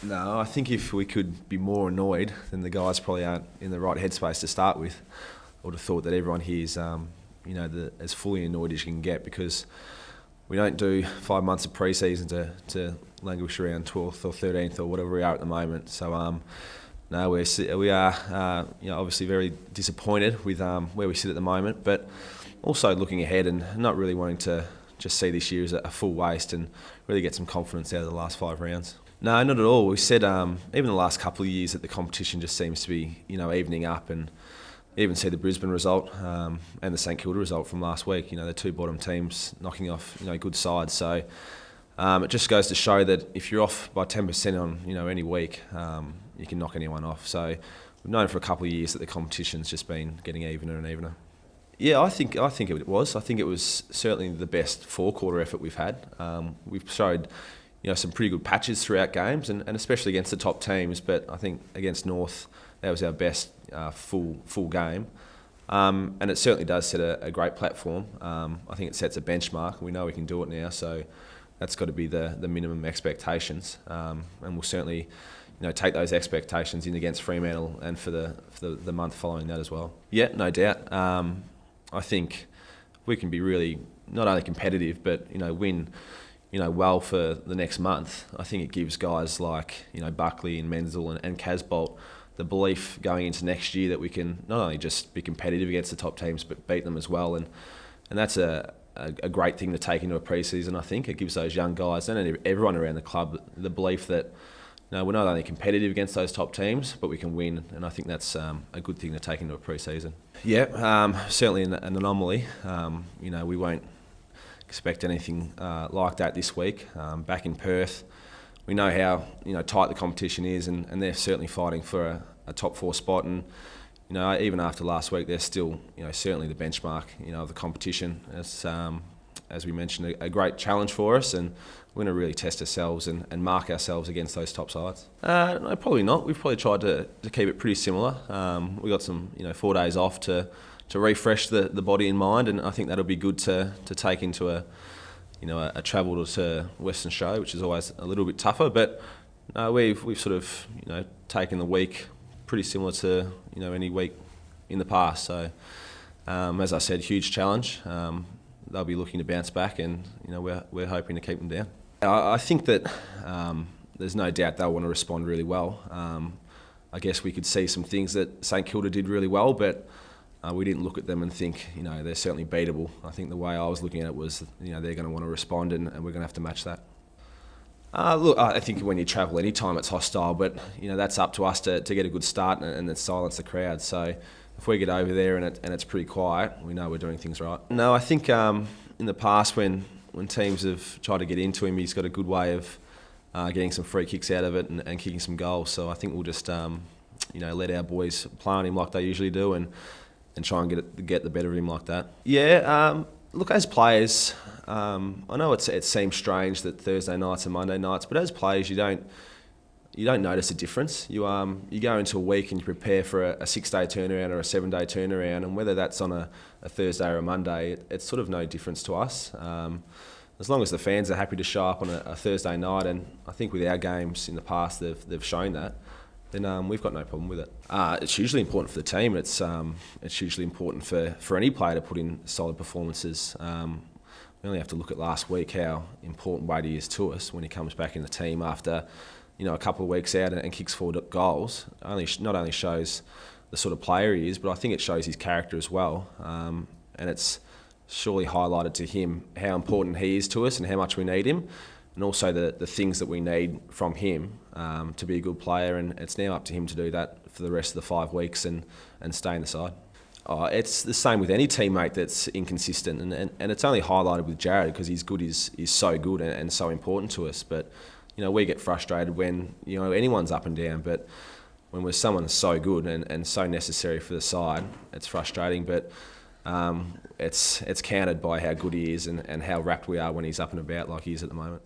No, I think if we could be more annoyed, then the guys probably aren't in the right headspace to start with. I would have thought that everyone here is, as fully annoyed as you can get, because we don't do 5 months of pre-season to languish around 12th or 13th or whatever we are at the moment. So no, we are obviously very disappointed with where we sit at the moment, but also looking ahead and not really wanting to just see this year as a full waste and really get some confidence out of the last 5 rounds. No, not at all. We said even the last couple of years that the competition just seems to be evening up, and even see the Brisbane result and the St Kilda result from last week. The two bottom teams knocking off good sides. So it just goes to show that if you're off by 10% on any week, you can knock anyone off. So we've known for a couple of years that the competition's just been getting evener and evener. Yeah, I think it was. I think it was certainly the best four-quarter effort we've had. We've showed some pretty good patches throughout games, and especially against the top teams. But I think against North, that was our best full game. And it certainly does set a great platform. I think it sets a benchmark. We know we can do it now, so that's got to be the minimum expectations. And we'll certainly take those expectations in against Fremantle and for the month following that as well. Yeah, no doubt. I think we can be really not only competitive, but win well for the next month. I think it gives guys like Buckley and Menzel and Casbolt the belief going into next year that we can not only just be competitive against the top teams, but beat them as well. And that's a great thing to take into a pre-season. I think it gives those young guys and everyone around the club the belief that we're not only competitive against those top teams, but we can win. And I think that's a good thing to take into a pre-season. Yeah, certainly an anomaly. We won't expect anything like that this week. Back in Perth, we know how tight the competition is, and they're certainly fighting for a top 4 spot. And even after last week, they're still certainly the benchmark of the competition. It's as we mentioned, a great challenge for us, and we're going to really test ourselves and mark ourselves against those top sides. No, probably not. We've probably tried to keep it pretty similar. We got some 4 days off to refresh the body and mind, and I think that'll be good to take into a travel to Western Australia, which is always a little bit tougher. But we've sort of taken the week pretty similar to any week in the past. So as I said, huge challenge. They'll be looking to bounce back, and we're hoping to keep them down. I think that there's no doubt they'll want to respond really well. I guess we could see some things that St Kilda did really well, but we didn't look at them and think they're certainly beatable. I think the way I was looking at it was they're going to want to respond, and we're going to have to match that. Look, I think when you travel any time it's hostile, but that's up to us to get a good start and then silence the crowd. So if we get over there and it's pretty quiet, we know we're doing things right. No, I think in the past when teams have tried to get into him, he's got a good way of getting some free kicks out of it and kicking some goals. So I think we'll just let our boys play on him like they usually do, and try and get the better of him like that. Yeah, look, as players, I know it seems strange that Thursday nights and Monday nights, but as players you don't notice a difference. You go into a week and you prepare for a 6-day turnaround or a 7-day turnaround, and whether that's on a Thursday or a Monday, it's sort of no difference to us. As long as the fans are happy to show up on a Thursday night, and I think with our games in the past they've shown that, then we've got no problem with it. It's hugely important for the team. It's hugely important for any player to put in solid performances. We only have to look at last week how important Wadey is to us when he comes back in the team after a couple of weeks out and kicks 4 goals. Not only shows the sort of player he is, but I think it shows his character as well. And it's surely highlighted to him how important he is to us and how much we need him, and also the things that we need from him to be a good player. And it's now up to him to do that for the rest of the 5 weeks and stay in the side. It's the same with any teammate that's inconsistent, and it's only highlighted with Jared because his good is so good and so important to us. But we get frustrated when anyone's up and down, but when we're someone so good and so necessary for the side, it's frustrating. But it's countered by how good he is and how wrapped we are when he's up and about like he is at the moment.